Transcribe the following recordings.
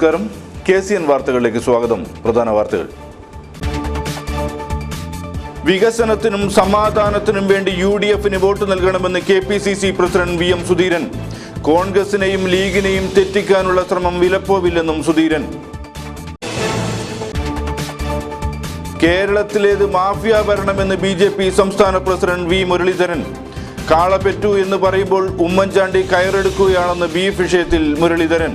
നമസ്കാരം. KCN വാർത്തകളിലേക്ക് സ്വാഗതം. പ്രധാന വാർത്തകൾ. വികസനത്തിനും സമാധാനത്തിനും വേണ്ടി UDFന് വോട്ട് നൽകണമെന്ന് KPCC പ്രസിഡന്റ് VM സുധീരൻ. കോൺഗ്രസിനെയും ലീഗിനെയും തെറ്റിക്കാനുള്ള ശ്രമം വിലപ്പോവില്ലെന്നും സുധീരൻ. കേരളത്തിലേത് മാഫിയ ഭരണമെന്ന് BJP സംസ്ഥാന പ്രസിഡന്റ് V മുരളീധരൻ. കാളപെറ്റു എന്ന് പറയുമ്പോൾ ഉമ്മൻചാണ്ടി കയറെടുക്കുകയാണെന്ന് ബീഫ് വിഷയത്തിൽ മുരളീധരൻ.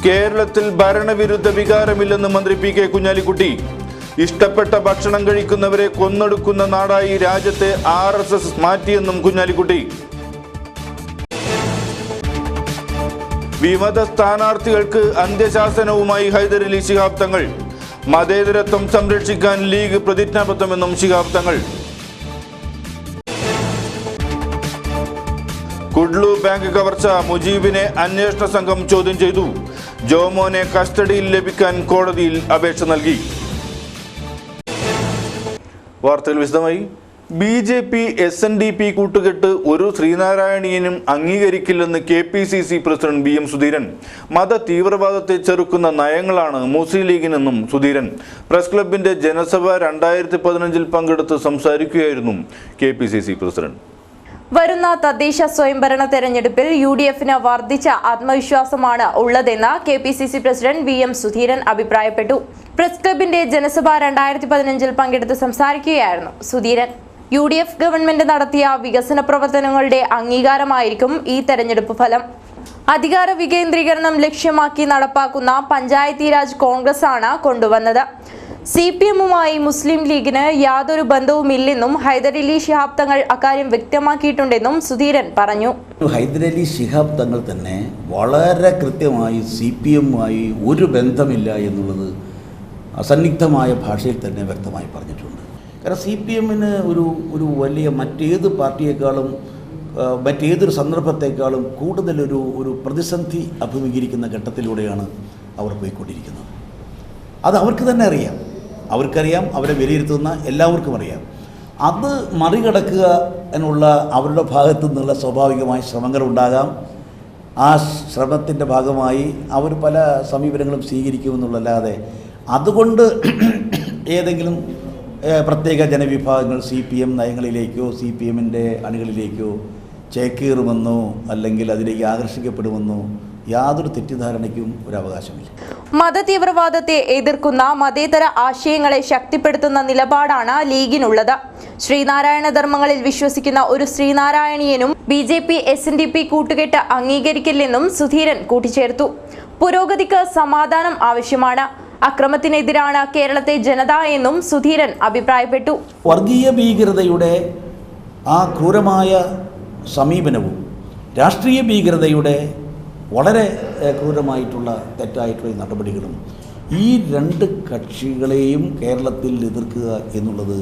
കേരളത്തിൽ ഭരണവിരുദ്ധ വികാരമില്ലെന്ന് മന്ത്രി PK കുഞ്ഞാലിക്കുട്ടി. ഇഷ്ടപ്പെട്ട ഭക്ഷണം കഴിക്കുന്നവരെ കൊന്നൊടുക്കുന്ന നാടായി രാജ്യത്തെ RSS മാറ്റിയെന്നും കുഞ്ഞാലിക്കുട്ടി. വിമത സ്ഥാനാർത്ഥികൾക്ക് അന്ത്യശാസനവുമായി ഹൈദരലി ശിഹാബ് തങ്ങൾ. മതേതരത്വം സംരക്ഷിക്കാൻ ലീഗ് പ്രതിജ്ഞാബദ്ധമെന്നും ശിഹാബ് തങ്ങൾ. കുഡ്ലു ബാങ്ക് കവർച്ച മുജീബിനെ അന്വേഷണ സംഘം ചോദ്യം ചെയ്തു. ജോമോനെ കസ്റ്റഡിയിൽ ലഭിക്കാൻ കോടതിയിൽ അപേക്ഷ നൽകി. വാർത്തകൾ വിശദമായി. BJP SNDP കൂട്ടുകെട്ട് ഒരു ശ്രീനാരായണീയനും അംഗീകരിക്കില്ലെന്ന് KPCC പ്രസിഡന്റ് VM സുധീരൻ. മത തീവ്രവാദത്തെ ചെറുക്കുന്ന നയങ്ങളാണ് മുസ്ലിം ലീഗിനെന്നും സുധീരൻ. പ്രസ് ക്ലബിന്റെ ജനസഭ 2015 പങ്കെടുത്ത് സംസാരിക്കുകയായിരുന്നു KPCC പ്രസിഡന്റ്. വരുന്ന തദ്ദേശ സ്വയംഭരണ തെരഞ്ഞെടുപ്പിൽ UDFന് വർദ്ധിച്ച ആത്മവിശ്വാസമാണ് ഉള്ളതെന്ന് KPCC പ്രസിഡന്റ് VM സുധീരൻ അഭിപ്രായപ്പെട്ടു. പ്രസ് ക്ലബിന്റെ ജനസഭ 2015 പങ്കെടുത്ത് സംസാരിക്കുകയായിരുന്നു സുധീരൻ. UDF ഗവൺമെന്റ് നടത്തിയ വികസന പ്രവർത്തനങ്ങളുടെ അംഗീകാരമായിരിക്കും ഈ തെരഞ്ഞെടുപ്പ് ഫലം. അധികാര വികേന്ദ്രീകരണം ലക്ഷ്യമാക്കി നടപ്പാക്കുന്ന പഞ്ചായത്തി രാജ് കോൺഗ്രസ് ആണ് കൊണ്ടുവന്നത്. CPMുമായി മുസ്ലിം ലീഗിന് യാതൊരു ബന്ധവുമില്ലെന്നും ഹൈദരലി ശിഹാബ് തങ്ങൾ അക്കാര്യം വ്യക്തമാക്കിയിട്ടുണ്ടെന്നും സുധീരൻ പറഞ്ഞു. ഹൈദരലി ശിഹാബ് തങ്ങൾ തന്നെ വളരെ കൃത്യമായി CPMുമായി ഒരു ബന്ധമില്ല എന്നുള്ളത് അസന്നിഗ്ധമായ ഭാഷയിൽ തന്നെ വ്യക്തമായി പറഞ്ഞിട്ടുണ്ട്. കാരണം CPMന് ഒരു വലിയ മറ്റേത് പാർട്ടിയേക്കാളും മറ്റേതൊരു സന്ദർഭത്തെക്കാളും കൂടുതലൊരു പ്രതിസന്ധി അഭിമുഖീകരിക്കുന്ന ഘട്ടത്തിലൂടെയാണ് അവർ പോയിക്കൊണ്ടിരിക്കുന്നത്. അത് അവർക്ക് തന്നെ അറിയാം, അവർക്കറിയാം, അവരെ വിലയിരുത്തുന്ന എല്ലാവർക്കും അറിയാം. അത് മറികടക്കുക എന്നുള്ള അവരുടെ ഭാഗത്തു നിന്നുള്ള സ്വാഭാവികമായ ശ്രമങ്ങളുണ്ടാകാം. ആ ശ്രമത്തിൻ്റെ ഭാഗമായി അവർ പല സമീപനങ്ങളും സ്വീകരിക്കുമെന്നുള്ളല്ലാതെ അതുകൊണ്ട് ഏതെങ്കിലും പ്രത്യേക ജനവിഭാഗങ്ങൾ CPM നയങ്ങളിലേക്കോ CPMൻ്റെ അണികളിലേക്കോ ചേക്കേറുമെന്നോ അല്ലെങ്കിൽ അതിലേക്ക് ആകർഷിക്കപ്പെടുമെന്നോ യാതൊരു തെറ്റിദ്ധാരണയ്ക്കും ഒരു അവകാശമില്ല. മതതീവ്രവാദത്തെ എതിർക്കുന്ന മതേതര ആശയങ്ങളെ ശക്തിപ്പെടുത്തുന്ന നിലപാടാണ് ലീഗിനുള്ളത്. ശ്രീനാരായണ ധർമ്മങ്ങളിൽ വിശ്വസിക്കുന്ന ഒരു ശ്രീനാരായണീയനും BJP SNDP കൂട്ടുകെട്ട് അംഗീകരിക്കില്ലെന്നും സുധീരൻ കൂട്ടിച്ചേർത്തു. പുരോഗതിക്ക് സമാധാനം ആവശ്യമാണ്. അക്രമത്തിനെതിരാണ് കേരളത്തെ ജനത എന്നും സുധീരൻ അഭിപ്രായപ്പെട്ടു. വർഗീയ ഭീകരതയുടെ ആ ക്രൂരമായ സമീപനവും രാഷ്ട്രീയ ഭീകരതയുടെ വളരെ ക്രൂരമായിട്ടുള്ള തെറ്റായിട്ടുള്ള നടപടികളും ഈ രണ്ട് കക്ഷികളെയും കേരളത്തിൽ എതിർക്കുക എന്നുള്ളത്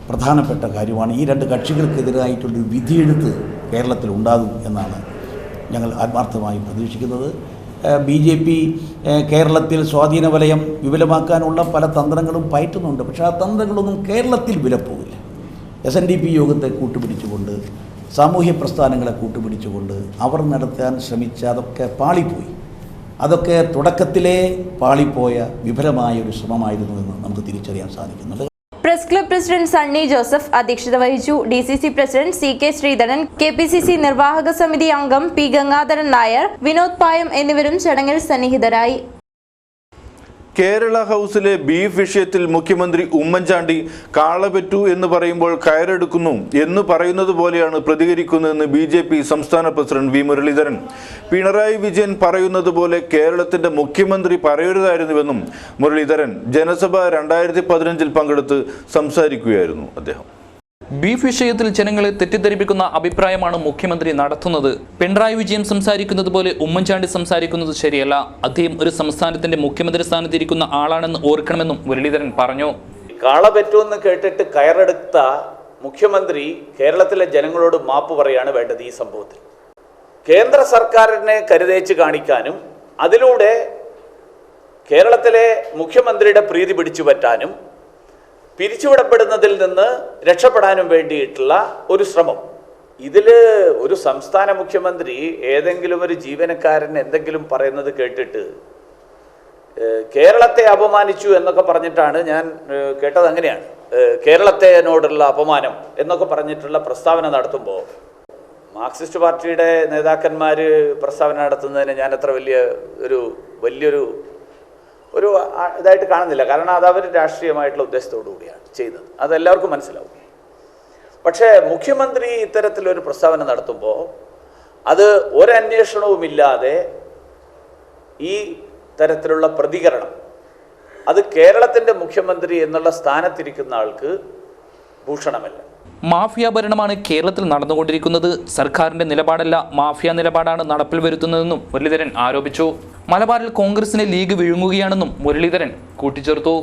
പ്രധാനപ്പെട്ട കാര്യമാണ്. ഈ രണ്ട് കക്ഷികൾക്കെതിരായിട്ടുള്ളൊരു വിധിയെഴുത്ത് കേരളത്തിൽ ഉണ്ടാകും എന്നാണ് ഞങ്ങൾ ആത്മാർത്ഥമായി പ്രതീക്ഷിക്കുന്നത്. BJP കേരളത്തിൽ സ്വാധീന വലയം വിപുലമാക്കാനുള്ള പല തന്ത്രങ്ങളും പയറ്റുന്നുണ്ട്. പക്ഷേ ആ തന്ത്രങ്ങളൊന്നും കേരളത്തിൽ വിലപ്പോവില്ല. SNDP യോഗത്തെ കൂട്ടുപിടിച്ചുകൊണ്ട്, സാമൂഹ്യ പ്രസ്ഥാനങ്ങളെ കൂട്ടുപിടിച്ചുകൊണ്ട് അവർ നടത്താൻ ശ്രമിച്ച അതൊക്കെ പാളിപ്പോയി. അതൊക്കെ തുടക്കത്തിലേ പാളിപ്പോയ വിഫലമായ ഒരു ശ്രമമായിരുന്നു എന്ന് നമുക്ക് തിരിച്ചറിയാൻ സാധിക്കുന്നുണ്ട്. Press club president Sunny Joseph അധ്യക്ഷത വഹിച്ചു. DCC president CK Sreedharan, KPCC നിർവാഹക സമിതി അംഗം P ഗംഗാധരൻ നായർ, വിനോദ് പായം എന്നിവരും ചടങ്ങിൽ സന്നിഹിതരായി. കേരള ഹൗസിലെ ബീഫ് വിഷയത്തിൽ മുഖ്യമന്ത്രി ഉമ്മൻചാണ്ടി കാളപെറ്റു എന്ന് പറയുമ്പോൾ കയറെടുക്കുന്നു എന്ന് പറയുന്നത് പോലെയാണ് പ്രതികരിക്കുന്നതെന്ന് BJP സംസ്ഥാന പ്രസിഡന്റ് V മുരളീധരൻ. പിണറായി വിജയൻ പറയുന്നത് പോലെ കേരളത്തിന്റെ മുഖ്യമന്ത്രി പറയരുതായിരുന്നുവെന്നും മുരളീധരൻ ജനസഭ 2015 പങ്കെടുത്ത് സംസാരിക്കുകയായിരുന്നു അദ്ദേഹം. ബീഫ് വിഷയത്തിൽ ജനങ്ങളെ തെറ്റിദ്ധരിപ്പിക്കുന്ന അഭിപ്രായമാണ് മുഖ്യമന്ത്രി നടത്തുന്നത്. പിണറായി വിജയൻ സംസാരിക്കുന്നത് പോലെ ഉമ്മൻചാണ്ടി സംസാരിക്കുന്നത് ശരിയല്ല. അദ്ദേഹം ഒരു സംസ്ഥാനത്തിന്റെ മുഖ്യമന്ത്രി സ്ഥാനത്തിരിക്കുന്ന ആളാണെന്ന് ഓർക്കണമെന്നും മുരളീധരൻ പറഞ്ഞു. കാളപെറ്റുമെന്ന് കേട്ടിട്ട് കയറെടുത്ത മുഖ്യമന്ത്രി കേരളത്തിലെ ജനങ്ങളോട് മാപ്പ് പറയാണ് വേണ്ടത്. ഈ സംഭവത്തിൽ കേന്ദ്ര സർക്കാരിനെ കരുതേച്ച് കാണിക്കാനും അതിലൂടെ കേരളത്തിലെ മുഖ്യമന്ത്രിയുടെ പ്രീതി പിടിച്ചു പറ്റാനും പിരിച്ചുവിടപ്പെടുന്നതിൽ നിന്ന് രക്ഷപ്പെടാനും വേണ്ടിയിട്ടുള്ള ഒരു ശ്രമം ഇതിൽ ഒരു സംസ്ഥാന മുഖ്യമന്ത്രി ഏതെങ്കിലും ഒരു ജീവനക്കാരൻ എന്തെങ്കിലും പറയുന്നത് കേട്ടിട്ട് കേരളത്തെ അപമാനിച്ചു എന്നൊക്കെ പറഞ്ഞിട്ടാണ് ഞാൻ കേട്ടത്. അങ്ങനെയാണ് കേരളത്തിനോടുള്ള അപമാനം എന്നൊക്കെ പറഞ്ഞിട്ടുള്ള പ്രസ്താവന നടത്തുമ്പോൾ മാർക്സിസ്റ്റ് പാർട്ടിയുടെ നേതാക്കന്മാർ പ്രസ്താവന നടത്തുന്നതിന് ഞാൻ അത്ര വലിയൊരു ഇതായിട്ട് കാണുന്നില്ല. കാരണം അത് അവർ രാഷ്ട്രീയമായിട്ടുള്ള ഉദ്ദേശത്തോടു കൂടിയാണ് ചെയ്തത്, അതെല്ലാവർക്കും മനസ്സിലാവും. പക്ഷേ മുഖ്യമന്ത്രി ഇത്തരത്തിലൊരു പ്രസ്താവന നടത്തുമ്പോൾ അത് ഒരന്വേഷണവുമില്ലാതെ ഈ തരത്തിലുള്ള പ്രതികരണം, അത് കേരളത്തിൻ്റെ മുഖ്യമന്ത്രി എന്നുള്ള സ്ഥാനത്തിരിക്കുന്ന ആൾക്ക് ഭൂഷണമല്ല. മാഫിയ ഭരണമാണ് കേരളത്തിൽ നടന്നുകൊണ്ടിരിക്കുന്നത്. സർക്കാരിന്റെ നിലപാടല്ല, മാഫിയ നിലപാടാണ് നടപ്പിൽ വരുത്തുന്നതെന്നും മുരളീധരൻ ആരോപിച്ചു. മലബാറിൽ കോൺഗ്രസിനെ ലീഗ് വിഴുങ്ങുകയാണെന്നും മുരളീധരൻ കൂട്ടിച്ചേർത്തു.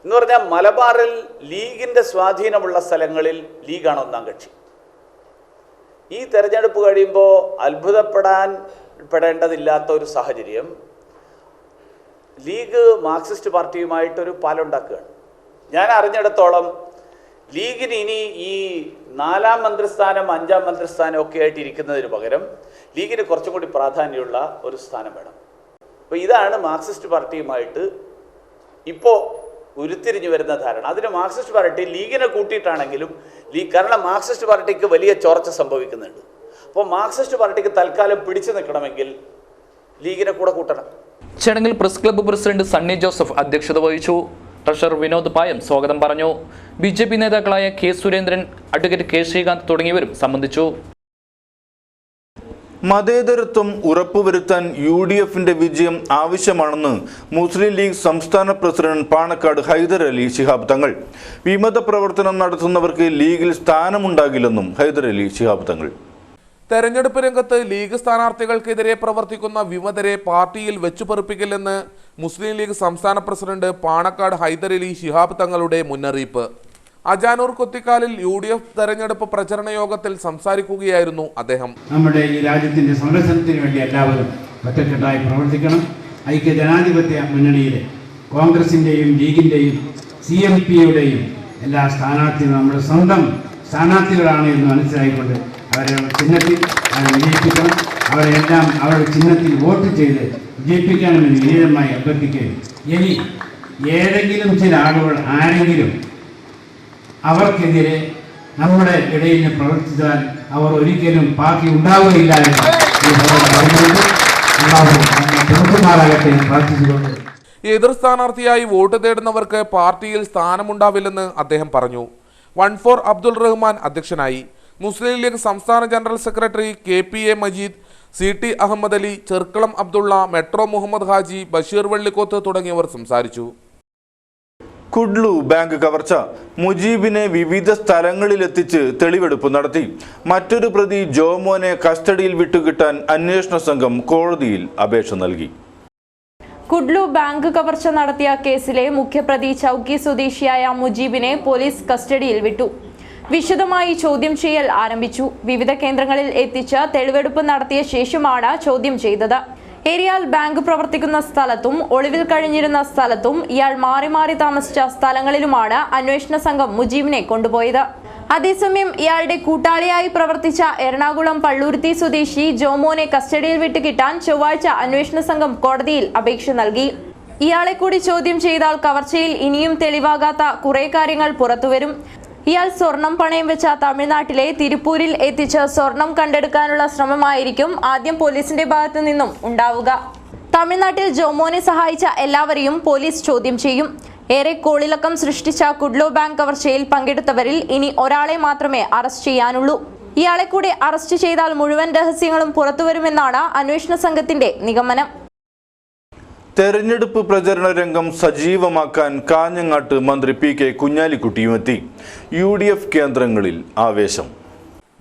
എന്ന് പറഞ്ഞാൽ മലബാറിൽ ലീഗിൻ്റെ സ്വാധീനമുള്ള സ്ഥലങ്ങളിൽ ലീഗാണ് ഒന്നാം കക്ഷി. ഈ തെരഞ്ഞെടുപ്പ് കഴിയുമ്പോൾ അത്ഭുതപ്പെടേണ്ടതില്ലാത്ത ഒരു സാഹചര്യം, ലീഗ് മാർക്സിസ്റ്റ് പാർട്ടിയുമായിട്ടൊരു പാലുണ്ടാക്കുകയാണ്. ഞാൻ അറിഞ്ഞിടത്തോളം ലീഗിന് ഇനി ഈ 4ാം മന്ത്രിസ്ഥാനം 5ാം മന്ത്രിസ്ഥാനം ഒക്കെ ആയിട്ട് ഇരിക്കുന്നതിന് പകരം ലീഗിന് കുറച്ചും കൂടി പ്രാധാന്യമുള്ള ഒരു സ്ഥാനം വേണം. അപ്പോൾ ഇതാണ് മാർക്സിസ്റ്റ് പാർട്ടിയുമായിട്ട് ഇപ്പോൾ ഉരുത്തിരിഞ്ഞു വരുന്ന ധാരണ. അതിന് മാർക്സിസ്റ്റ് പാർട്ടി ലീഗിനെ കൂട്ടിയിട്ടാണെങ്കിലും കാരണം മാർക്സിസ്റ്റ് പാർട്ടിക്ക് വലിയ ചോർച്ച സംഭവിക്കുന്നുണ്ട്. അപ്പോൾ മാർക്സിസ്റ്റ് പാർട്ടിക്ക് തൽക്കാലം പിടിച്ചു നിൽക്കണമെങ്കിൽ ലീഗിനെ കൂടെ കൂട്ടണം. ചടങ്ങിൽ press club president Sunny Joseph അധ്യക്ഷത വഹിച്ചു. ട്രഷറർ വിനോദ് പായം സ്വാഗതം പറഞ്ഞു. BJP നേതാക്കളായ K Surendran, advocate K Sreekanth തുടങ്ങിയവരും സംബന്ധിച്ചു. മതേതരത്വം ഉറപ്പുവരുത്താൻ UDFന്റെ വിജയം ആവശ്യമാണെന്ന് മുസ്ലിം ലീഗ് സംസ്ഥാന പ്രസിഡന്റ് പാണക്കാട് ഹൈദർ അലി ശിഹാബ് തങ്ങൾ. വിമത പ്രവർത്തനം നടത്തുന്നവർക്ക് ലീഗിൽ സ്ഥാനമുണ്ടാകില്ലെന്നും ഹൈദർ അലി ശിഹാബ് തങ്ങൾ. തെരഞ്ഞെടുപ്പ് രംഗത്ത് ലീഗ് സ്ഥാനാർത്ഥികൾക്കെതിരെ പ്രവർത്തിക്കുന്ന വിമതരെ പാർട്ടിയിൽ വെച്ചുപെറുപ്പിക്കില്ലെന്ന് മുസ്ലിം ലീഗ് സംസ്ഥാന പ്രസിഡന്റ് പാണക്കാട് ഹൈദർ അലി ശിഹാബ് തങ്ങളുടെ മുന്നറിയിപ്പ്. അജാനൂർ കൊത്തിക്കാലിൽ UDF തെരഞ്ഞെടുപ്പ് പ്രചരണ യോഗത്തിൽ സംസാരിക്കുകയായിരുന്നു അദ്ദേഹം. നമ്മുടെ ഈ രാജ്യത്തിന്റെ സംരക്ഷണത്തിന് വേണ്ടി എല്ലാവരും ഒറ്റക്കെട്ടായി പ്രവർത്തിക്കണം. ഐക്യ ജനാധിപത്യ മുന്നണിയിലെ കോൺഗ്രസിന്റെയും ലീഗിന്റെയും CMPയുടെയും എല്ലാ സ്ഥാനാർത്ഥികളും നമ്മുടെ സ്വന്തം സ്ഥാനാർത്ഥികളാണ് എന്ന് മനസ്സിലായിക്കൊണ്ട് അവരെ ചിഹ്നത്തിൽ വിജയിപ്പിക്കണം. അവരെല്ലാം അവരുടെ ചിഹ്നത്തിൽ വോട്ട് ചെയ്ത് വിജയിപ്പിക്കണമെന്ന് വിനീതമായി അഭ്യർത്ഥിക്കുകയും, ഇനി ഏതെങ്കിലും ചില ആളുകൾ ആരെങ്കിലും അവർക്കെതിരെ നമ്മുടെ ഇടയിൽ പ്രവർത്തിച്ചാൽ അവർ ഒരിക്കലും പാർട്ടി ഉണ്ടാവുകയില്ല എന്ന് പ്രാർത്ഥിച്ചുകൊണ്ട് എതിർ സ്ഥാനാർത്ഥിയായി വോട്ട് തേടുന്നവർക്ക് പാർട്ടിയിൽ സ്ഥാനമുണ്ടാവില്ലെന്ന് അദ്ദേഹം പറഞ്ഞു. 14 അബ്ദുൾ റഹ്മാൻ അധ്യക്ഷനായി. മുസ്ലിം ലീഗ് സംസ്ഥാന general secretary KPA Majeed, CT Ahmed Ali, Cherkalam Abdullah, metro Muhammad Haji, Basheer Vellikoth തുടങ്ങിയവർ സംസാരിച്ചു. കുഡ്ലു ബാങ്ക് കവർച്ച, മുജീബിനെ വിവിധ സ്ഥലങ്ങളിലെത്തിച്ച് തെളിവെടുപ്പ് നടത്തി. മറ്റൊരു പ്രതി ജോമോനെ കസ്റ്റഡിയിൽ വിട്ടുകിട്ടാൻ അന്വേഷണ സംഘം കോടതിയിൽ അപേക്ഷ നൽകി. കുഡ്ലു ബാങ്ക് കവർച്ച നടത്തിയ കേസിലെ മുഖ്യപ്രതി ചൌക്കി സ്വദേശിയായ മുജീബിനെ പോലീസ് കസ്റ്റഡിയിൽ വിട്ടു. വിശദമായി ചോദ്യം ചെയ്യൽ ആരംഭിച്ചു. വിവിധ കേന്ദ്രങ്ങളിൽ എത്തിച്ച് തെളിവെടുപ്പ് നടത്തിയ ശേഷമാണ് ചോദ്യം ചെയ്തത്. ഏരിയാൽ ബാങ്ക് പ്രവർത്തിക്കുന്ന സ്ഥലത്തും ഒളിവിൽ കഴിഞ്ഞിരുന്ന സ്ഥലത്തും ഇയാൾ മാറി മാറി താമസിച്ച സ്ഥലങ്ങളിലുമാണ് അന്വേഷണ സംഘം മുജീബിനെ കൊണ്ടുപോയത്. അതേസമയം ഇയാളുടെ കൂട്ടാളിയായി പ്രവർത്തിച്ച എറണാകുളം പള്ളൂരുത്തി സ്വദേശി ജോമോനെ കസ്റ്റഡിയിൽ വിട്ടുകിട്ടാൻ ചൊവ്വാഴ്ച അന്വേഷണ സംഘം കോടതിയിൽ അപേക്ഷ നൽകി. ഇയാളെ കൂടി ചോദ്യം ചെയ്താൽ കവർച്ചയിൽ ഇനിയും തെളിവാകാത്ത കുറെ കാര്യങ്ങൾ പുറത്തുവരും. ഇയാൾ സ്വർണം പണയം വെച്ച തമിഴ്നാട്ടിലെ തിരുപ്പൂരിൽ എത്തിച്ച് സ്വർണം കണ്ടെടുക്കാനുള്ള ശ്രമമായിരിക്കും ആദ്യം പോലീസിന്റെ ഭാഗത്തു നിന്നും ഉണ്ടാവുക. തമിഴ്നാട്ടിൽ ജോമോനെ സഹായിച്ച എല്ലാവരെയും പോലീസ് ചോദ്യം ചെയ്യും. ഏറെ കോളിളക്കം സൃഷ്ടിച്ച കുഡ്ലു ബാങ്ക് കവർച്ചയിൽ പങ്കെടുത്തവരിൽ ഇനി ഒരാളെ മാത്രമേ അറസ്റ്റ് ചെയ്യാനുള്ളൂ. ഇയാളെ കൂടി അറസ്റ്റ് ചെയ്താൽ മുഴുവൻ രഹസ്യങ്ങളും പുറത്തുവരുമെന്നാണ് അന്വേഷണ സംഘത്തിന്റെ നിഗമനം. തെരഞ്ഞെടുപ്പ് പ്രചരണ രംഗം സജീവമാക്കാൻ കാഞ്ഞങ്ങാട്ട് മന്ത്രി PK കുഞ്ഞാലിക്കുട്ടിയുമെത്തി. UDF കേന്ദ്രങ്ങളിൽ ആവേശം.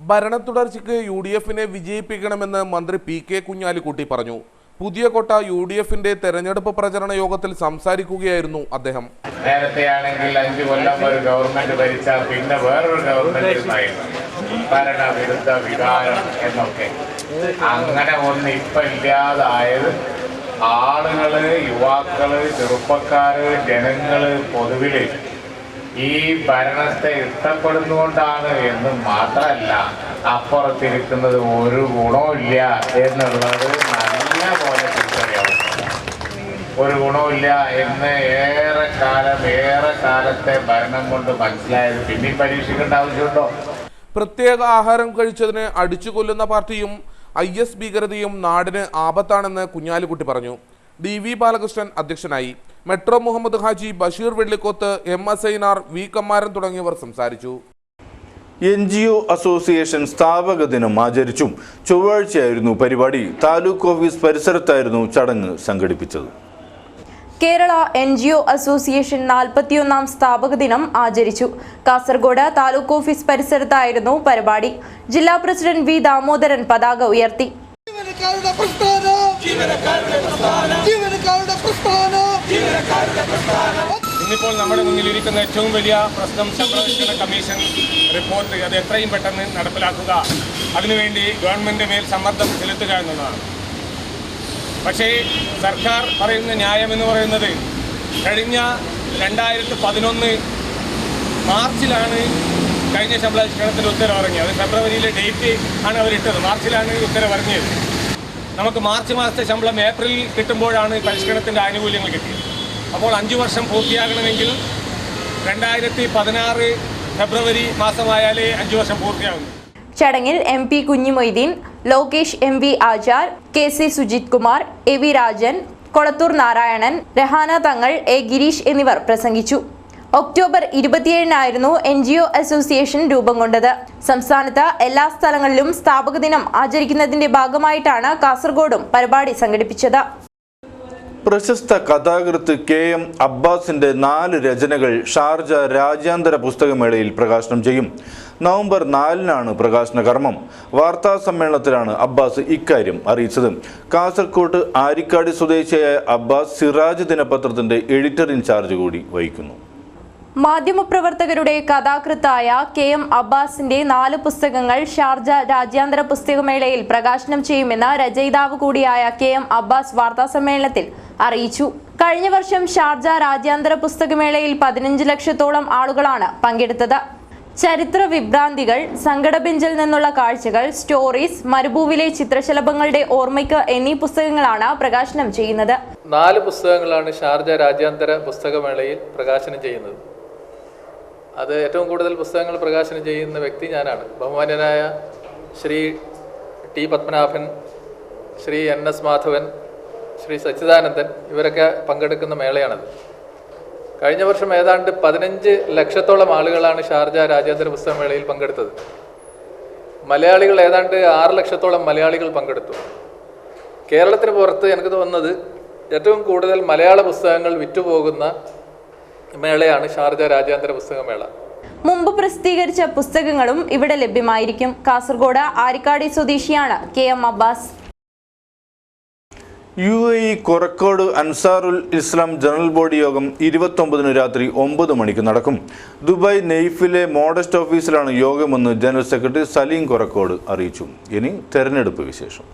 ഭരണ തുടർച്ചയ്ക്ക് UDFനെ വിജയിപ്പിക്കണമെന്ന് മന്ത്രി PK കുഞ്ഞാലിക്കുട്ടി പറഞ്ഞു. പുതിയ കോട്ട UDFന്റെ തെരഞ്ഞെടുപ്പ് പ്രചരണ യോഗത്തിൽ സംസാരിക്കുകയായിരുന്നു അദ്ദേഹം. നേരത്തെയാണെങ്കിൽ 5 കൊല്ലം ഒരു ഗവൺമെന്റ് ഭരിച്ചാൽ പിന്നെ വേറൊരു ഗവൺമെന്റ് ഭരണവിരുദ്ധ വികാരം എന്നൊക്കെ അങ്ങനെ ഒന്ന് ഇപ്പം ഇല്ലാതായത് ആളുകള്, യുവാക്കള്, ചെറുപ്പക്കാര്, ജനങ്ങള് പൊതുവില് ഈ ഭരണത്തെ ഇഷ്ടപ്പെടുന്നുകൊണ്ടാണ് എന്ന് മാത്രമല്ല, അപ്പുറത്തിരിക്കുന്നത് ഒരു ഗുണവുമില്ല എന്നുള്ളത് നല്ല പോലെ തിരിച്ചറിയാം. ഒരു ഗുണമില്ല എന്ന് ഏറെ കാലത്തെ ഭരണം കൊണ്ട് മനസ്സിലായത് പിന്നെയും പരീക്ഷിക്കേണ്ട ആവശ്യമുണ്ടോ? പ്രത്യേക ആഹാരം കഴിച്ചതിന് അടിച്ചു കൊല്ലുന്ന പാർട്ടിയും IS ഭീകരതയും നാടിന് ആപത്താണെന്ന് കുഞ്ഞാലിക്കുട്ടി പറഞ്ഞു. DV ബാലകൃഷ്ണൻ അധ്യക്ഷനായി. Metro Muhammad Haji, Basheer Vellikoth, MS Ainar, V Kammaran തുടങ്ങിയവർ സംസാരിച്ചു. NGO അസോസിയേഷൻ സ്ഥാപക ദിനം ആചരിച്ചു. ചൊവ്വാഴ്ചയായിരുന്നു പരിപാടി. താലൂക്ക് ഓഫീസ് പരിസരത്തായിരുന്നു ചടങ്ങ് സംഘടിപ്പിച്ചത്. കേരള NGO അസോസിയേഷൻ 41ാം സ്ഥാപക ദിനം ആചരിച്ചു. കാസർഗോഡ് താലൂക്ക് ഓഫീസ് പരിസരത്തായിരുന്നു പരിപാടി. ജില്ലാ പ്രസിഡന്റ് V ദാമോദരൻ പതാക ഉയർത്തി. ഇന്നിപ്പോൾ നമ്മുടെ മുന്നിലിരിക്കുന്ന ഏറ്റവും വലിയ പ്രശ്നം ശമ്പള വിതരണ കമ്മീഷൻ റിപ്പോർട്ട്, അത് എത്രയും പെട്ടെന്ന് നടപ്പിലാക്കുക, അതിനുവേണ്ടി ഗവൺമെൻറ് മേൽ സമ്മർദ്ദം ചെലുത്തുക എന്നതാണ്. പക്ഷേ സർക്കാർ പറയുന്ന ന്യായം എന്ന് പറയുന്നത് കഴിഞ്ഞ 2011 മാർച്ചിലാണ് കഴിഞ്ഞ ശമ്പള പരിഷ്കരണത്തിൻ്റെ ഉത്തരവ് ഇറങ്ങിയത്. അത് ഫെബ്രുവരിയിലെ ഡേറ്റ് ആണ് അവരിട്ടത്, മാർച്ചിലാണ് ഉത്തരവ് ഇറങ്ങിയത്. നമുക്ക് മാർച്ച് മാസത്തെ ശമ്പളം ഏപ്രിലിൽ കിട്ടുമ്പോഴാണ് പരിഷ്കരണത്തിൻ്റെ ആനുകൂല്യങ്ങൾ കിട്ടിയത്. അപ്പോൾ 5 വർഷം പൂർത്തിയാകണമെങ്കിൽ 2016 ഫെബ്രുവരി മാസമായാലേ 5 വർഷം പൂർത്തിയാകുന്നു. ചടങ്ങിൽ MP Kunhimoideen, Lokesh MV Achar, KC Sujith Kumar, AV Rajan, Kolathur Narayanan, Rahane Thangal, A Girish എന്നിവർ പ്രസംഗിച്ചു. ഒക്ടോബർ 27-നായിരുന്നു NGO അസോസിയേഷൻ രൂപം കൊണ്ടത്. സംസ്ഥാനത്ത് എല്ലാ സ്ഥലങ്ങളിലും സ്ഥാപക ദിനം ആചരിക്കുന്നതിന്റെ ഭാഗമായിട്ടാണ് കാസർഗോഡും പരിപാടി സംഘടിപ്പിച്ചത്. പ്രശസ്ത കഥാകൃത്ത് KM അബ്ബാസിന്റെ 4 രചനകൾ ഷാർജ രാജ്യാന്തര പുസ്തകമേളയിൽ പ്രകാശനം ചെയ്യും. നവംബർ 4-നാണ് പ്രകാശന കർമ്മം. വാർത്താ സമ്മേളനത്തിലാണ് അബ്ബാസ് ഇക്കാര്യം അറിയിച്ചത്. കാസർകോട്ട് ആരിക്കാടി സ്വദേശിയായ അബ്ബാസ് സിറാജ് ദിനപത്രത്തിന്റെ എഡിറ്റർ ഇൻചാർജ് കൂടി വഹിക്കുന്നു. മാധ്യമപ്രവർത്തകരുടെ കഥാകൃത്തായ KM അബ്ബാസിന്റെ 4 പുസ്തകങ്ങൾ ഷാർജ രാജ്യാന്തര പുസ്തകമേളയിൽ പ്രകാശനം ചെയ്യുമെന്ന് രചയിതാവ് കൂടിയായ KM അബ്ബാസ് വാർത്താസമ്മേളനത്തിൽ അറിയിച്ചു. കഴിഞ്ഞ വർഷം ഷാർജ രാജ്യാന്തര പുസ്തകമേളയിൽ 15 ലക്ഷത്തോളം ആളുകളാണ് പങ്കെടുത്തത്. ചരിത്ര വിഭ്രാന്തികൾ, സങ്കടബെഞ്ചിൽ നിന്നുള്ള കാഴ്ചകൾ, സ്റ്റോറീസ്, മരുഭൂവിലെ ചിത്രശലഭങ്ങളുടെ ഓർമ്മയ്ക്ക് എന്നീ പുസ്തകങ്ങളാണ് പ്രകാശനം ചെയ്യുന്നത്. 4 പുസ്തകങ്ങളാണ് ഷാർജ രാജ്യാന്തര പുസ്തകമേളയിൽ പ്രകാശനം ചെയ്യുന്നത്. അത് ഏറ്റവും കൂടുതൽ പുസ്തകങ്ങൾ പ്രകാശനം ചെയ്യുന്ന വ്യക്തി ഞാനാണ്. ബഹുമാന്യനായ ശ്രീ T പത്മനാഭൻ, ശ്രീ NS മാധവൻ, ശ്രീ സച്ചിദാനന്ദൻ ഇവരൊക്കെ പങ്കെടുക്കുന്ന മേളയാണത്. കഴിഞ്ഞ വർഷം ഏതാണ്ട് 15 ലക്ഷത്തോളം ആളുകളാണ് ഷാർജ രാജ്യാന്തര പുസ്തകമേളയിൽ പങ്കെടുത്തത്. മലയാളികൾ ഏതാണ്ട് 6 ലക്ഷത്തോളം മലയാളികൾ പങ്കെടുത്തു. കേരളത്തിന് പുറത്ത് എനിക്ക് തോന്നുന്നത് ഏറ്റവും കൂടുതൽ മലയാള പുസ്തകങ്ങൾ വിറ്റുപോകുന്ന മേളയാണ് ഷാർജ രാജ്യാന്തര പുസ്തകമേള. മുമ്പ് പ്രസിദ്ധീകരിച്ച പുസ്തകങ്ങളും ഇവിടെ ലഭ്യമായിരിക്കും. കാസർഗോഡ് ആരിക്കാടി സ്വദേശിയാണ് KM Abbas. UAE Korakkode Ansarul ഇസ്ലാം ജനറൽ ബോഡി യോഗം 29-ന് രാത്രി 9 മണിക്ക് നടക്കും. ദുബായ് നെയ്ഫിലെ മോഡസ്റ്റ് ഓഫീസിലാണ് യോഗമെന്ന് ജനറൽ സെക്രട്ടറി സലീം കൊറക്കോട് അറിയിച്ചു. ഇനി തെരഞ്ഞെടുപ്പ് വിശേഷം.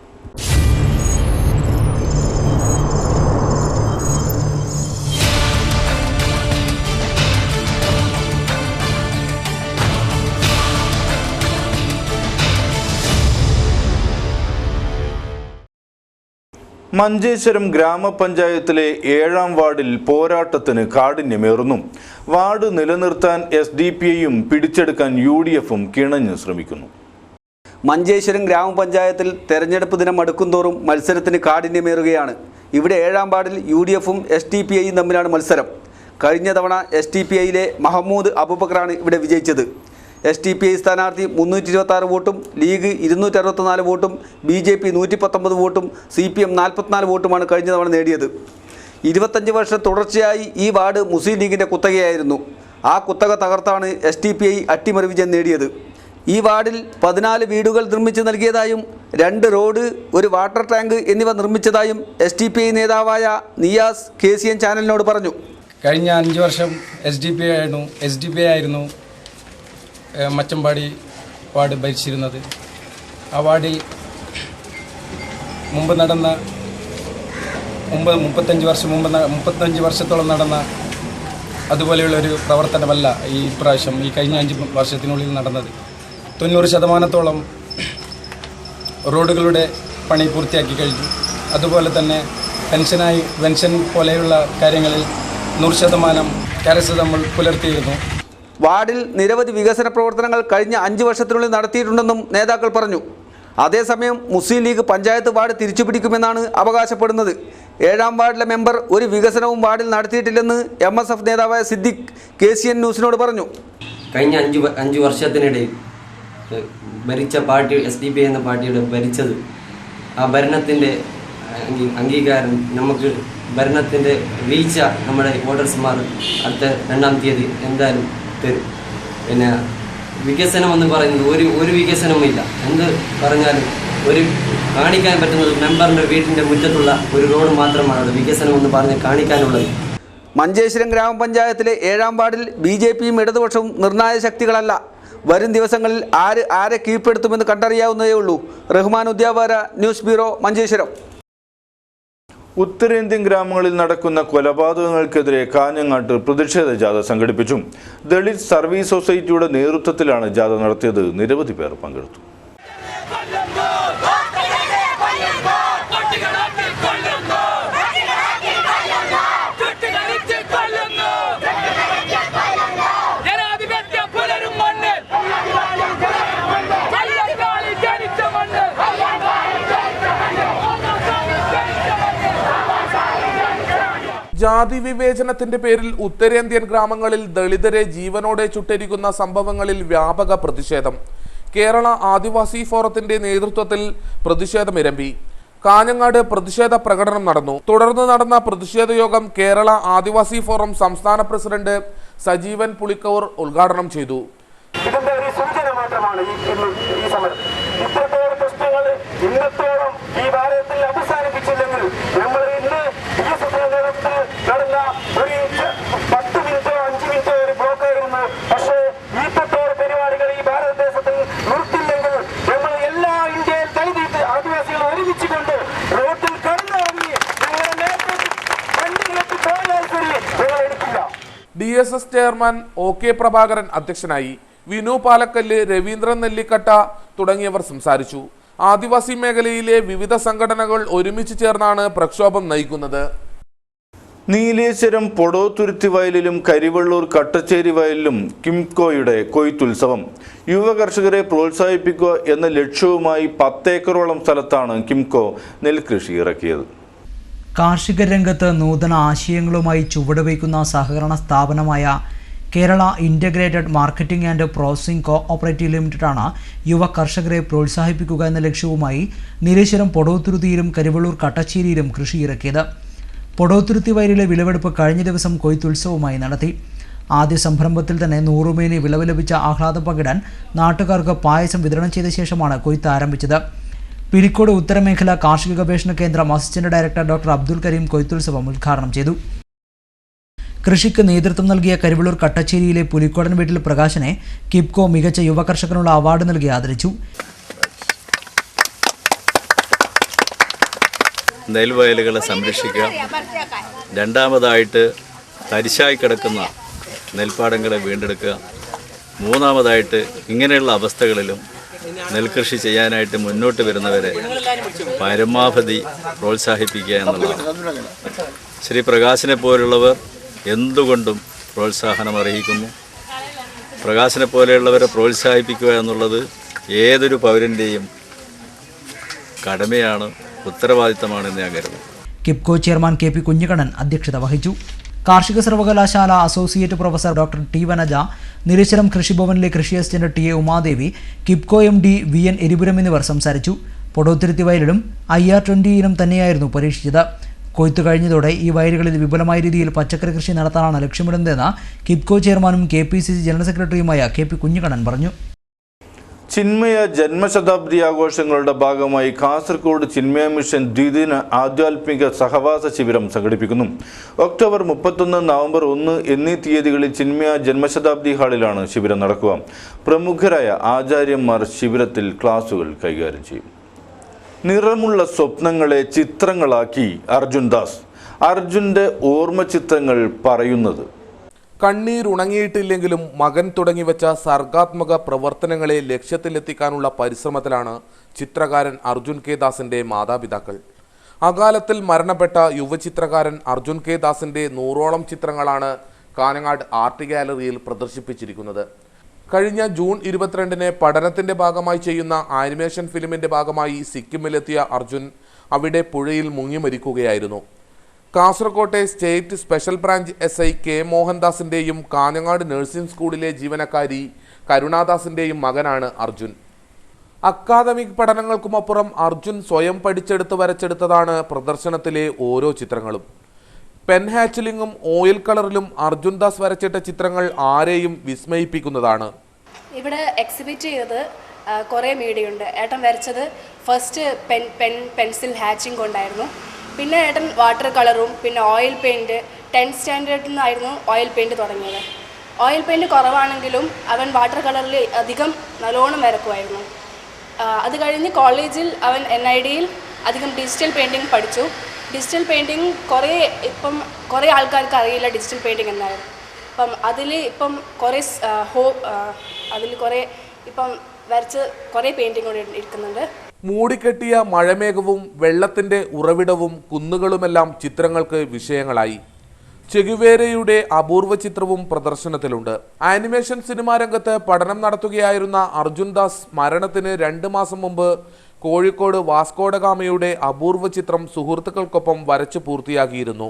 മഞ്ചേശ്വരം ഗ്രാമപഞ്ചായത്തിലെ 7-ാം വാർഡിൽ പോരാട്ടത്തിന് കാഠിന്യമേറുന്നു. വാർഡ് നിലനിർത്താൻ SDPIയും പിടിച്ചെടുക്കാൻ UDFും കിണഞ്ഞു ശ്രമിക്കുന്നു. മഞ്ചേശ്വരം ഗ്രാമപഞ്ചായത്തിൽ തെരഞ്ഞെടുപ്പ് ദിനം അടുക്കുംതോറും മത്സരത്തിന് കാഠിന്യമേറുകയാണ്. ഇവിടെ 7-ാം വാർഡിൽ UDFും SDPIയും തമ്മിലാണ് മത്സരം. കഴിഞ്ഞ തവണ SDPIയിലെ മഹമ്മൂദ് അബൂബക്കറാണ് ഇവിടെ വിജയിച്ചത്. SDPI സ്ഥാനാർത്ഥി 326 വോട്ടും ലീഗ് 264 വോട്ടും BJP 119 വോട്ടും CPM 44 വോട്ടുമാണ് കഴിഞ്ഞ തവണ നേടിയത്. 25 വർഷം തുടർച്ചയായി ഈ വാർഡ് മുസ്ലിം ലീഗിൻ്റെ കുത്തകയായിരുന്നു. ആ കുത്തക തകർത്താണ് SDPI അട്ടിമറി വിജയം നേടിയത്. ഈ വാർഡിൽ 14 വീടുകൾ നിർമ്മിച്ച് നൽകിയതായും 2 റോഡ്, 1 വാട്ടർ ടാങ്ക് എന്നിവ നിർമ്മിച്ചതായും SDPI നേതാവായ നിയാസ് KCN ചാനലിനോട് പറഞ്ഞു. കഴിഞ്ഞ 5 വർഷം SDPI ആയിരുന്നു മച്ചമ്പാടി വാർഡ് ഭരിച്ചിരുന്നത്. ആ വാർഡിൽ മുമ്പ് 35 വർഷത്തോളം നടന്ന അതുപോലെയുള്ള ഒരു പ്രവർത്തനമല്ല ഈ പ്രാവശ്യം ഈ കഴിഞ്ഞ 5 വർഷത്തിനുള്ളിൽ നടന്നത്. 90% റോഡുകളുടെ പണി പൂർത്തിയാക്കി കഴിഞ്ഞു. അതുപോലെ തന്നെ പെൻഷൻ പോലെയുള്ള കാര്യങ്ങളിൽ 100% കാര്യസ്ഥത നമ്മൾ പുലർത്തിയിരുന്നു. വാർഡിൽ നിരവധി വികസന പ്രവർത്തനങ്ങൾ കഴിഞ്ഞ 5 വർഷത്തിനുള്ളിൽ നടത്തിയിട്ടുണ്ടെന്നും നേതാക്കൾ പറഞ്ഞു. അതേസമയം മുസ്ലിം ലീഗ് പഞ്ചായത്ത് വാർഡ് തിരിച്ചുപിടിക്കുമെന്നാണ് അവകാശപ്പെടുന്നത്. 7ാം വാർഡിലെ മെമ്പർ ഒരു വികസനവും വാർഡിൽ നടത്തിയിട്ടില്ലെന്ന് MSF നേതാവായ സിദ്ദിഖ് KCN ന്യൂസിനോട് പറഞ്ഞു. കഴിഞ്ഞ 5 വർഷത്തിനിടയിൽ ഭരിച്ച പാർട്ടി SDP എന്ന പാർട്ടിയുടെ ഭരിച്ചത് ആ ഭരണത്തിൻ്റെ അംഗീകാരം നമുക്ക് ഭരണത്തിൻ്റെ വീഴ്ച നമ്മുടെ വോട്ടേഴ്സ്മാർ അടുത്ത 2-ാം തീയതി എന്തായാലും തരും. പിന്നെ വികസനം എന്ന് പറയുന്നത് ഒരു വികസനവും ഇല്ല. എന്ത് പറഞ്ഞാലും കാണിക്കാൻ പറ്റുന്നത് മെമ്പറിൻ്റെ വീട്ടിൻ്റെ മുറ്റത്തുള്ള ഒരു റോഡ് മാത്രമാണ് അത് വികസനം എന്ന് പറഞ്ഞ് കാണിക്കാനുള്ളത്. മഞ്ചേശ്വരം ഗ്രാമപഞ്ചായത്തിലെ 7ാം വാർഡിൽ BJPയും ഇടതുപക്ഷവും നിർണായക ശക്തികളല്ല. വരും ദിവസങ്ങളിൽ ആരെ കീഴ്പ്പെടുത്തുമെന്ന് കണ്ടറിയാവുന്നതേ ഉള്ളൂ. Rahman Udyavara, news bureau, Manjeshwaram. ഉത്തരേന്ത്യൻ ഗ്രാമങ്ങളിൽ നടക്കുന്ന കൊലപാതകങ്ങൾക്കെതിരെ കാഞ്ഞങ്ങാട്ട് പ്രതിഷേധ ജാഥ സംഘടിപ്പിച്ചു. ദളിത് സർവീസ് സൊസൈറ്റിയുടെ നേതൃത്വത്തിലാണ് ജാഥ നടത്തിയത്. നിരവധി പേർ പങ്കെടുത്തു. ജാതി വിവേചനത്തിന്റെ പേരിൽ ഉത്തരേന്ത്യൻ ഗ്രാമങ്ങളിൽ ദളിതരെ ജീവനോടെ ചുട്ടരിക്കുന്ന സംഭവങ്ങളിൽ വ്യാപക പ്രതിഷേധം. കേരള ആദിവാസി ഫോറത്തിന്റെ നേതൃത്വത്തിൽ പ്രതിഷേധമിരമ്പി. കാഞ്ഞങ്ങാട് പ്രതിഷേധ പ്രകടനം നടന്നു. തുടർന്ന് നടന്ന പ്രതിഷേധ യോഗം കേരള ആദിവാസി ഫോറം സംസ്ഥാന പ്രസിഡന്റ് സജീവൻ പുളിക്കവൂർ ഉദ്ഘാടനം ചെയ്തു. ഇതിന്റെ ഒരു സൂചന മാത്രമാണ് ഈ സമരം. ഇത്രത്തോളം പ്രശ്നങ്ങൾ ഇന്നത്തോളം ഈ ഭാരതത്തിൽ അവസാനിപ്പിച്ചില്ലെങ്കിൽ നമ്മൾ ഇന്ന് നടന്ന ഒരു 10 മിനിറ്റോ 5 മിനിറ്റോ ഒരു ബ്ലോക്ക് ആയിരുന്നു. പക്ഷേ ഇത്രത്തോളം പരിപാടികൾ ഈ ഭാരതദേശത്തിൽ നിർത്തില്ലെങ്കിൽ നമ്മൾ എല്ലാ ഇന്ത്യയിൽ ദളിത് ആദിവാസികൾ ഒരുമിച്ചുകൊണ്ട് റോഡിൽ കടന്നിറങ്ങി ഞങ്ങളുടെ നേരത്തെ വണ്ടിയിലെത്തി പോയാൽ ശരി ഞങ്ങൾ എടുക്കില്ല. DSS ചെയർമാൻ OK പ്രഭാകരൻ അധ്യക്ഷനായി. വിനു പാലക്കല്ല്, രവീന്ദ്രൻ നെല്ലിക്കട്ട തുടങ്ങിയവർ സംസാരിച്ചു. ആദിവാസി മേഖലയിലെ വിവിധ സംഘടനകൾ ഒരുമിച്ച് ചേർന്നാണ് പ്രക്ഷോഭം നയിക്കുന്നത്. നീലേശ്വരം പൊടോത്തുരുത്തി വയലിലും കരിവള്ളൂർ കട്ടച്ചേരി വയലിലും കിംകോയുടെ കൊയ്ത്തുത്സവം. യുവ കർഷകരെ പ്രോത്സാഹിപ്പിക്കുക എന്ന ലക്ഷ്യവുമായി 10 ഏക്കറോളം സ്ഥലത്താണ് കിംകോ നെൽകൃഷി ഇറക്കിയത്. കാർഷിക രംഗത്ത് നൂതന ആശയങ്ങളുമായി ചുവടുവയ്ക്കുന്ന സഹകരണ സ്ഥാപനമായ Kerala integrated marketing and processing cooperative ലിമിറ്റഡാണ് യുവ കർഷകരെ പ്രോത്സാഹിപ്പിക്കുക എന്ന ലക്ഷ്യവുമായി നീലേശ്വരം പൊടോത്തുരുത്തിയിലും കരിവള്ളൂർ കട്ടച്ചേരിയിലും കൃഷി ഇറക്കിയത്. പൊടോത്തുരുത്തി വയലിലെ വിളവെടുപ്പ് കഴിഞ്ഞ ദിവസം കൊയ്ത്തുത്സവമായി നടത്തി. ആദ്യ സംരംഭത്തിൽ തന്നെ 100 മേനി വിളവ് ലഭിച്ച ആഹ്ലാദം പങ്കിടാൻ നാട്ടുകാർക്ക് പായസം വിതരണം ചെയ്ത ശേഷമാണ് കൊയ്ത്ത് ആരംഭിച്ചത്. പിലിക്കോട് ഉത്തരമേഖല കാർഷിക ഗവേഷണ കേന്ദ്രം assistant director doctor Abdul Kareem കൊയ്ത്തുത്സവം ഉദ്ഘാടനം ചെയ്തു. കൃഷിക്ക് നേതൃത്വം നൽകിയ കരിവള്ളൂർ കട്ടച്ചേരിയിലെ പുലിക്കോടൻ വീട്ടിൽ പ്രകാശനെ കിപ്കോ മികച്ച യുവ കർഷകനുള്ള അവാർഡ് നൽകി ആദരിച്ചു. നെൽവയലുകളെ സംരക്ഷിക്കുക, രണ്ടാമതായിട്ട് തരിശായി കിടക്കുന്ന നെൽപ്പാടങ്ങളെ വീണ്ടെടുക്കുക, മൂന്നാമതായിട്ട് ഇങ്ങനെയുള്ള അവസ്ഥകളിലും നെൽകൃഷി ചെയ്യാനായിട്ട് മുന്നോട്ട് വരുന്നവരെ പരമാവധി പ്രോത്സാഹിപ്പിക്കുക എന്നുള്ളതാണ്. ശ്രീ പ്രകാശിനെ പോലുള്ളവർ എന്തുകൊണ്ടും പ്രോത്സാഹനം അർഹിക്കുന്നു. പ്രകാശിനെ പോലെയുള്ളവരെ പ്രോത്സാഹിപ്പിക്കുക എന്നുള്ളത് ഏതൊരു പൗരൻ്റെയും കടമയാണ്, ഉത്തരവാദിത്തമാണെന്ന് ഞാൻ കരുതുന്നു. കിപ്കോ ചെയർമാൻ KP കുഞ്ഞിക്കണ്ണൻ അധ്യക്ഷത വഹിച്ചു. കാർഷിക സർവകലാശാല associate professor doctor T Vanaja, Nileshwaram കൃഷിഭവനിലെ കൃഷി assistant TA Umadevi, Kipco MD VN Eripuram എന്നിവർ സംസാരിച്ചു. പൊടോത്തുരുത്തി വയലിലും IR20 ഇനം തന്നെയായിരുന്നു പരീക്ഷിച്ചത്. കൊയ്ത്തു കഴിഞ്ഞതോടെ ഈ വയലുകളിൽ വിപുലമായ രീതിയിൽ പച്ചക്കറി കൃഷി നടത്താനാണ് ലക്ഷ്യമിടുന്നതെന്ന് കിപ്കോ ചെയർമാനും KPCC ജനറൽ സെക്രട്ടറിയുമായ KP കുഞ്ഞിക്കണ്ണൻ പറഞ്ഞു. ചിന്മയ ജന്മശതാബ്ദി ആഘോഷങ്ങളുടെ ഭാഗമായി കാസർഗോഡ് ചിന്മയ മിഷൻ ദ്വിദിന ആധ്യാത്മിക സഹവാസ ശിബിരം സംഘടിപ്പിക്കുന്നു. ഒക്ടോബർ 31, നവംബർ 1 എന്നീ തീയതികളിൽ ചിന്മയ ജന്മശതാബ്ദി ഹാളിലാണ് ശിബിരം നടക്കുക. പ്രമുഖരായ ആചാര്യന്മാർ ശിബിരത്തിൽ ക്ലാസുകൾ കൈകാര്യം ചെയ്യും. നിറമുള്ള സ്വപ്നങ്ങളെ ചിത്രങ്ങളാക്കി അർജുൻ ദാസ്. അർജുൻ്റെ ഓർമ്മ ചിത്രങ്ങൾ പറയുന്നത്. കണ്ണീരുണങ്ങിയിട്ടില്ലെങ്കിലും മകൻ തുടങ്ങിവെച്ച സർഗാത്മക പ്രവർത്തനങ്ങളെ ലക്ഷ്യത്തിലെത്തിക്കാനുള്ള പരിശ്രമത്തിലാണ് ചിത്രകാരൻ അർജുൻ കെ ദാസിന്റെ മാതാപിതാക്കൾ. അകാലത്തിൽ മരണപ്പെട്ട യുവചിത്രകാരൻ അർജുൻ കെ ദാസിന്റെ 100ഓളം ചിത്രങ്ങളാണ് കാഞ്ഞങ്ങാട് ആർട്ട് ഗാലറിയിൽ പ്രദർശിപ്പിച്ചിരിക്കുന്നത്. കഴിഞ്ഞ ജൂൺ 22-ന് പഠനത്തിന്റെ ഭാഗമായി ചെയ്യുന്ന ആനിമേഷൻ ഫിലിമിന്റെ ഭാഗമായി സിക്കിമിലെത്തിയ അർജുൻ അവിടെ പുഴയിൽ മുങ്ങി മരിക്കുകയായിരുന്നു. കാസർകോട്ടെ state special branch SI K മോഹൻദാസിന്റെയും കാഞ്ഞങ്ങാട് നഴ്സിംഗ് സ്കൂളിലെ ജീവനക്കാരി കരുണാദാസിന്റെയും മകനാണ് അർജുൻ. അക്കാദമിക് പഠനങ്ങൾക്കുമപ്പുറം അർജുൻ സ്വയം പഠിച്ചെടുത്ത് വരച്ചെടുത്തതാണ് പ്രദർശനത്തിലെ ഓരോ ചിത്രങ്ങളും. പെൻ ഹാച്ചിലിങ്ങും ഓയിൽ കളറിലും അർജുൻ ദാസ് വരച്ചിട്ട ചിത്രങ്ങൾ ആരെയും വിസ്മയിപ്പിക്കുന്നതാണ്. ഇവിടെ എക്സിബിറ്റ് ചെയ്തത് കുറേ മീഡിയ ഉണ്ട്. ഏട്ടൻ വരച്ചത് ഫസ്റ്റ് പെൻസിൽ ഹാച്ചിങ് കൊണ്ടായിരുന്നു. പിന്നെ ഏട്ടൻ വാട്ടർ കളറും പിന്നെ ഓയിൽ പെയിൻറ്റ് 10th സ്റ്റാൻഡേർഡിൽ നിന്നായിരുന്നു ഓയിൽ പെയിൻറ്റ് തുടങ്ങിയത്. ഓയിൽ പെയിൻറ്റ് കുറവാണെങ്കിലും അവൻ വാട്ടർ കളറിൽ അധികം നല്ലോണം വരക്കുമായിരുന്നു. അത് കഴിഞ്ഞ് കോളേജിൽ അവൻ NIDയിൽ അധികം ഡിജിറ്റൽ പെയിൻറ്റിങ് പഠിച്ചു. ഡിജിറ്റൽ പെയിൻറ്റിങ് കുറേ ആൾക്കാർക്ക് അറിയില്ല ഡിജിറ്റൽ പെയിൻറ്റിങ് എന്നായിരുന്നു. അപ്പം അതിൽ വരച്ച് കുറേ പെയിൻറ്റിങ് കൂടെ ഇരിക്കുന്നുണ്ട്. മൂടിക്കെട്ടിയ മഴമേഘവും വെള്ളത്തിന്റെ ഉറവിടവും കുന്നുകളുമെല്ലാം ചിത്രങ്ങൾക്ക് വിഷയങ്ങളായി. ചെഗുവേരയുടെ അപൂർവ ചിത്രവും പ്രദർശനത്തിലുണ്ട്. ആനിമേഷൻ സിനിമാ രംഗത്ത് പഠനം നടത്തുകയായിരുന്ന അർജുൻ ദാസ് മരണത്തിന് 2 മാസം മുമ്പ് കോഴിക്കോട് വാസ്കോഡഗാമയുടെ അപൂർവ ചിത്രം സുഹൃത്തുക്കൾക്കൊപ്പം വരച്ച് പൂർത്തിയാക്കിയിരുന്നു.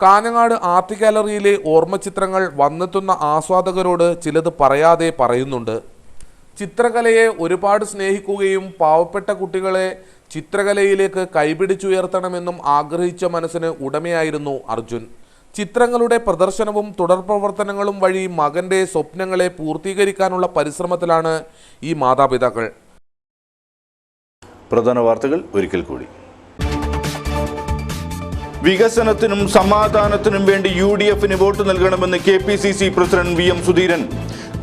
കാഞ്ഞങ്ങാട് ആർട്ട് ഗാലറിയിലെ ഓർമ്മചിത്രങ്ങൾ വന്നെത്തുന്ന ആസ്വാദകരോട് ചിലത് പറയാതെ പറയുന്നുണ്ട്. ചിത്രകലയെ ഒരുപാട് സ്നേഹിക്കുകയും പാവപ്പെട്ട കുട്ടികളെ ചിത്രകലയിലേക്ക് കൈപിടിച്ചുയർത്തണമെന്നും ആഗ്രഹിച്ച മനസ്സിന് ഉടമയായിരുന്നു അർജുൻ. ചിത്രങ്ങളുടെ പ്രദർശനവും തുടർ പ്രവർത്തനങ്ങളും വഴി മകന്റെ സ്വപ്നങ്ങളെ പൂർത്തീകരിക്കാനുള്ള പരിശ്രമത്തിലാണ് ഈ മാതാപിതാക്കൾ. പ്രധാന വാർത്തകൾ ഒരിക്കൽ കൂടി. വികസനത്തിനും സമാധാനത്തിനും വേണ്ടി UDFന് വോട്ട് നൽകണമെന്ന് KPCC പ്രസിഡന്റ് VM സുധീരൻ.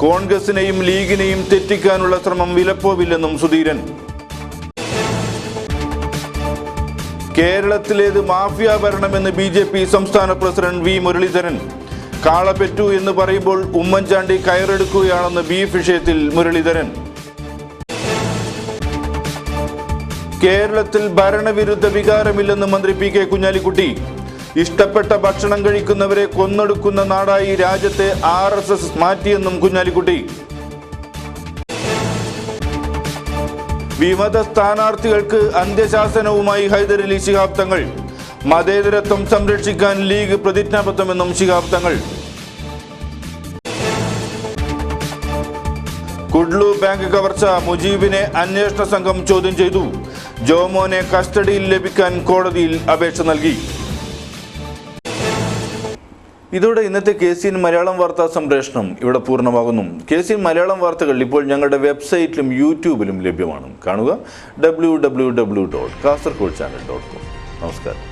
കോൺഗ്രസിനെയും ലീഗിനെയും തെറ്റിക്കാനുള്ള ശ്രമം വിലപ്പോവില്ലെന്നും സുധീരൻ. കേരളത്തിലേത് മാഫിയ ഭരണമെന്ന് BJP സംസ്ഥാന പ്രസിഡന്റ് V മുരളീധരൻ. കാളപെറ്റു എന്ന് പറയുമ്പോൾ ഉമ്മൻചാണ്ടി കയറെടുക്കുകയാണെന്ന് ബീഫ് വിഷയത്തിൽ മുരളീധരൻ. കേരളത്തിൽ ഭരണവിരുദ്ധ വികാരമില്ലെന്ന് മന്ത്രി PK കുഞ്ഞാലിക്കുട്ടി. ഇഷ്ടപ്പെട്ട ഭക്ഷണം കഴിക്കുന്നവരെ കൊന്നൊടുക്കുന്ന നാടായി രാജ്യത്തെ RSS മാറ്റിയെന്നും കുഞ്ഞാലിക്കുട്ടി. വിമത സ്ഥാനാർത്ഥികൾക്ക് അന്ത്യശാസനവുമായി ഹൈദരലി ശിഹാബ് തങ്ങൾ. മതേതരത്വം സംരക്ഷിക്കാൻ ലീഗ് പ്രതിജ്ഞാബദ്ധമെന്നും ശിഹാബ് തങ്ങൾ. കുഡ്ലു ബാങ്ക് കവർച്ച മുജീബിനെ അന്വേഷണ സംഘം ചോദ്യം ചെയ്തു. ജോമോനെ കസ്റ്റഡിയിൽ ലഭിക്കാൻ കോടതിയിൽ അപേക്ഷ നൽകി. ഇതോടെ ഇന്നത്തെ KCN മലയാളം വാർത്താ സംപ്രേഷണം ഇവിടെ പൂർണ്ണമാകുന്നു. KCN മലയാളം വാർത്തകൾ ഇപ്പോൾ ഞങ്ങളുടെ വെബ്സൈറ്റിലും യൂട്യൂബിലും ലഭ്യമാണ്. കാണുക www.kaserkodchannel.com. നമസ്കാരം.